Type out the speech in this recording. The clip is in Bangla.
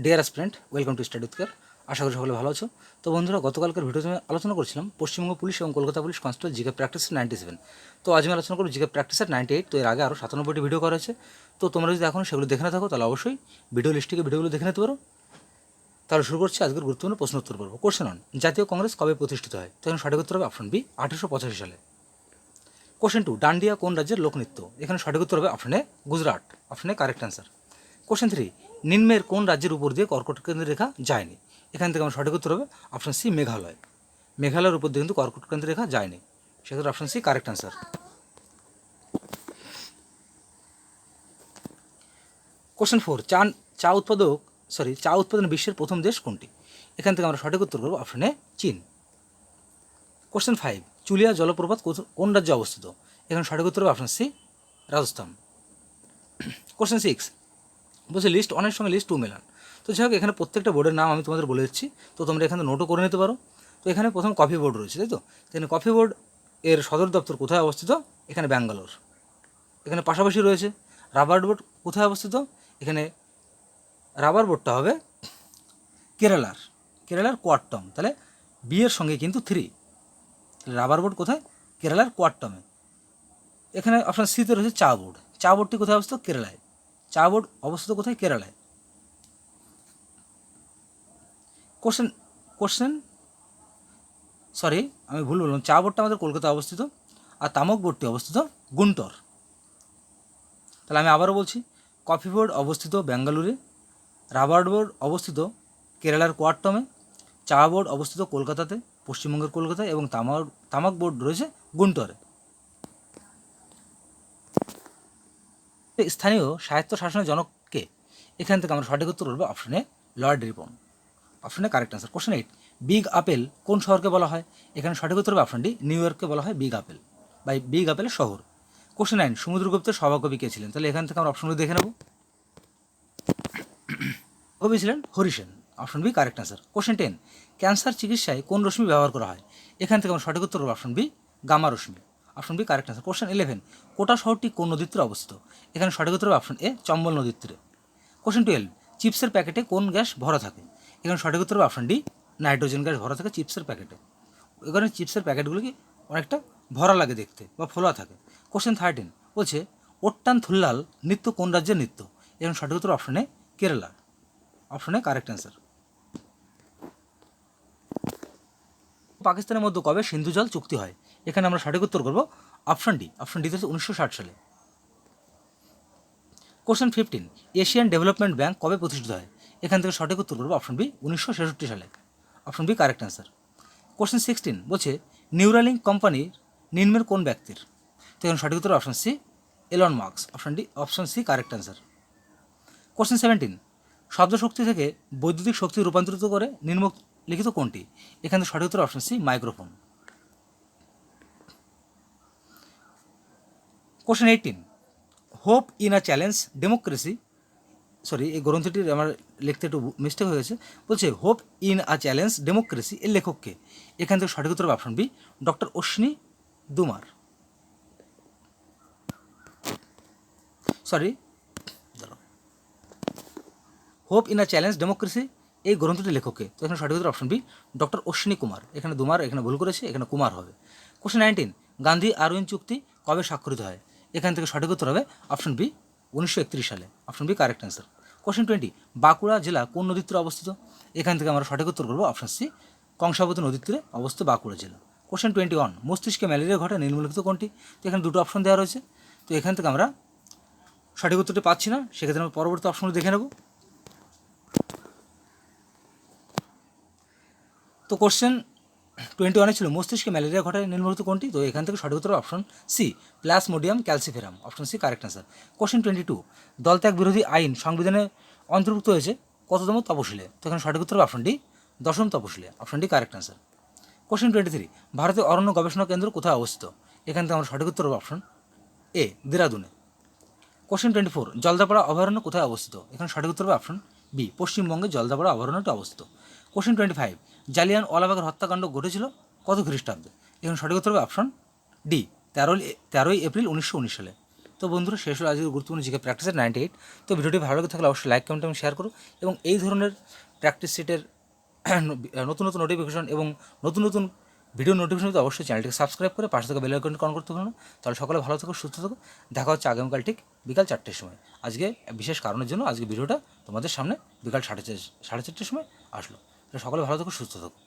Deer aspirant, welcome to study with care. আশা করি সকলে ভালো আছো। তো বন্ধুরা, গতকালকার ভিডিওতে আমি আলোচনা করছিলাম পশ্চিমবঙ্গ পুলিশ এবং কলকাতা পুলিশ কনস্টেবল জিকে প্র্যাকটিসের 97। তো আজ আমি আলোচনা করব জিকে প্র্যাকটিসের 98। তো এর আগে আরও 97টি ভিডিও করা হয়েছে। তো তোমরা যদি এখনও সেগুলো দেখে না থাকো তাহলে অবশ্যই ভিডিও লিস্টে ভিডিওগুলো দেখে নিতে পারো। তাহলে শুরু করছি আজকের গুরুত্বপূর্ণ প্রশ্ন উত্তর পর্ব। কোশ্চেন অন, জাতীয় কংগ্রেস কবে প্রতিষ্ঠিত হয়? তো এখানে সঠিক উত্তর হবে অপশন বি, 1885 সালে। কোশ্চেন টু, ডান্ডিয়া কোন রাজ্যের লোকনৃত্য? এখানে সঠিক উত্তর হবে option A, Gujarat. Option A correct answer. Question three, নিম্নের কোন রাজ্যের উপর দিয়ে কর্কটকেন্দ্রের রেখা যায়নি? এখান থেকে আমার সঠিক উত্তর হবে অপশন সি, মেঘালয়। মেঘালয়ের উপর দিয়ে কিন্তু কর্কটকেন্দ্রের রেখা যায়নি, সেক্ষেত্রে option C correct answer. Question four, চা উৎপাদন বিশ্বের প্রথম দেশ কোনটি? এখান থেকে আমরা সঠিক উত্তর করবো অপশন এ, চীন। কোশ্চেন ফাইভ, চুলিয়া জলপ্রপাত কোন রাজ্যে অবস্থিত? এখানে সঠিক উত্তর হবে option C, Rajasthan. Question six, বলছে লিস্ট ওয়ানের সঙ্গে লিস্ট টু মেলান। তো যাই হোক, এখানে প্রত্যেকটা বোর্ডের নাম আমি তোমাদের বলে দিচ্ছি, তো তোমরা এখানে নোটও করে নিতে পারো। তো এখানে প্রথম কফি বোর্ড রয়েছে, তাই তো? এখানে কফি বোর্ড এর সদর দপ্তর কোথায় অবস্থিত? এখানে ব্যাঙ্গালোর। এখানে পাশাপাশি রয়েছে রাবার বোর্ড কোথায় অবস্থিত? এখানে রাবার বোর্ডটা হবে কেরালার কোয়াট্টম। তাহলে বি এর সঙ্গে কিন্তু 3। রাবার বোর্ড কোথায়? কেরালার কোয়াট্টমে। এখানে অপশান সিতে রয়েছে চা বোর্ডটি কোথায় অবস্থিত? কেরালায়। চা বোর্ড অবস্থিত কোথায়? কেরালায়। কোশ্চেন সরি, আমি ভুল বললাম। চা বোর্ডটা আমাদের কলকাতায় অবস্থিত, আর তামক বোর্ডটি অবস্থিত গুন্টর। তাহলে আমি আবারও বলছি, কফি বোর্ড অবস্থিত বেঙ্গালুরে, রাবার বোর্ড অবস্থিত কেরালার কোয়াট্টমে, চা বোর্ড অবস্থিত কলকাতাতে, পশ্চিমবঙ্গের কলকাতায়, এবং তামাক বোর্ড রয়েছে গুন্টরে। স্থানীয় স্বায়ত্ত শাসনের জনককে? এখান থেকে আমরা সঠিক উত্তর করবো অপশনে লর্ড রিপন। অপশনে correct answer. Question eight, big apple কোন শহরকে বলা হয়? এখানে সঠিক উত্তর হবে অপশন ডি, নিউ ইয়র্ককে বলা হয় বিগ আপেল, বা বিগ আপেলের শহর। কোশ্চেন নাইন, সমুদ্রগুপ্তের সভাকবি কে ছিলেন? তাহলে এখান থেকে আমরা অপশনগুলো দেখে নেব। কবি ছিলেন Harisen. Option B correct answer. Question ten, cancer চিকিৎসায় কোন রশ্মি ব্যবহার করা হয়? এখান থেকে আমরা সঠিক উত্তর হবে অপশন বি, গামা রশ্মি। Option B correct answer. Question 11, Kota শহরটি কোন নদীর তীরে অবস্থিত? এখানে সঠিক উত্তর হবে অপশন এ, চম্বল নদীর তীরে। কোশ্চেন 12, চিপসের প্যাকেটে কোন গ্যাস ভরা থাকে? এখানে সঠিক উত্তর হবে অপশন ডি, নাইট্রোজেন গ্যাস ভরা থাকে চিপসের প্যাকেটে। এখানে চিপসের প্যাকেটগুলো কি অনেকটা ভরা লাগে দেখতে, বা ফোলা থাকে। কোশ্চেন 13 বলছে, ওট্টান থুল্লাল নৃত্য কোন রাজ্যের নৃত্য? এখানে সঠিক উত্তর অপশনে কেরালা। অপশনে কারেক্ট অ্যান্সার। পাকিস্তানের মধ্যে কবে সিন্ধু জল চুক্তি হয়? এখানে আমরা সঠিক উত্তর করবো অপশন ডি। অপশন ডিতে 1960 সালে। কোশ্চেন 15, এশিয়ান ডেভেলপমেন্ট ব্যাংক কবে প্রতিষ্ঠিত হয়? এখান থেকে সঠিক উত্তর করবো অপশন বি, 1966 সালে। Option B correct answer. Question 16 বলছে, নিউরালিঙ্ক কোম্পানির নিম্নের কোন ব্যক্তির? তো এখানে সঠিক উত্তর option C, Elon Musk. Option C correct answer. Question 17, শব্দ শক্তি থেকে বৈদ্যুতিক শক্তি রূপান্তরিত করে নিম্নলিখিত কোনটি? এখান থেকে সঠিক উত্তর option C, microphone. Question 18, hope in a challenge democracy, এই গ্রন্থটির আমার লিখতে একটু মিস্টেক হয়ে গেছে। বলছে hope in a challenge democracy এর লেখককে? এখান থেকে সঠিক উত্তর option B, doctor Ashwini Dumar. Hope in a challenge democracy এই গ্রন্থটির লেখককে? তো এখানে সঠিক উত্তর option B, doctor Ashwini Kumar. এখানে দুমার, এখানে ভুল করেছে, এখানে কুমার হবে। কোশ্চেন 19, গান্ধী আরউইন চুক্তি কবে স্বাক্ষরিত হয়? এখান থেকে সঠিক উত্তর হবে অপশন বি, 1931 সালে। Option B correct answer. Question 20, Bankura জেলা কোন নদীর তীরে অবস্থিত? এখান থেকে আমরা সঠিক উত্তর করবো অপশন সি, কংসাবতী নদীর তীরে অবস্থিত বাঁকুড়া জেলা। কোশ্চেন 21, মস্তিষ্কে ম্যালেরিয়া ঘটে নিম্নলিখিত কোনটি? তো এখানে দুটো অপশন দেওয়া রয়েছে, তো এখান থেকে আমরা সঠিক উত্তরটি পাচ্ছি না, সেক্ষেত্রে আমরা পরবর্তী অপশনগুলো দেখে নেব। তো কোশ্চেন 21 ছিল, মস্তিষ্কে ম্যালেরিয়া ঘটায় নিম্নলিখিত কোনটি? তো এখান থেকে সঠিক উত্তর option C, plasmodium falciparum. Option C correct answer. Question 22, দলত্যাগ বিরোধী আইন সংবিধানে অন্তর্ভুক্ত হয়েছে কততম তপশিলে? তো এখানে সঠিক উত্তর অপশন ডি, 10ম তপশিলে। Option D correct answer. Question 23, ভারতীয় অরণ্য গবেষণা কেন্দ্র কোথায় অবস্থিত? এখান থেকে আমরা সঠিক উত্তর অপশন এ, দেরাদুনে। কোশ্চেন 24, জলদাপাড়া অভয়ারণ্য কোথায় অবস্থিত? এখানে সঠিক উত্তর হবে অপশন বি, পশ্চিমবঙ্গে জলদাপাড়া অভয়ারণ্যটি অবস্থিত। কোশ্চেন 25, জালিয়ানওয়ালাবাগের হত্যাকাণ্ড ঘটেছিল কত খ্রিস্টাব্দে? এখানে সঠিক উত্তর হবে অপশন ডি, 13ই এপ্রিল 1919 সালে। তো বন্ধুরা শেষ হলো আজকের গুরুত্বপূর্ণ জিকে প্র্যাকটিসের 98। তো ভিডিওটি ভালো লাগে থাকলে অবশ্যই লাইক কমেন্ট এবং শেয়ার করো, এবং এই ধরনের প্র্যাকটিস সেটের নতুন নতুন নোটিফিকেশন এবং নতুন নতুন ভিডিও নোটিফিকেশন তো অবশ্যই চ্যানেলটিকে সাবস্ক্রাইব করে পাশে থেকে বেল আইকনটি অন করতে পারো। তাহলে সকালে ভালো থেকো, সুস্থ থেকো। দেখা হচ্ছে আগামীকাল ঠিক বিকাল 4টের সময়। আজকে বিশেষ কারণের জন্য আজকে ভিডিওটা তোমাদের সামনে বিকাল 4:30 সময় আসলো। সকালে ভালো থেকো, সুস্থ থেকো।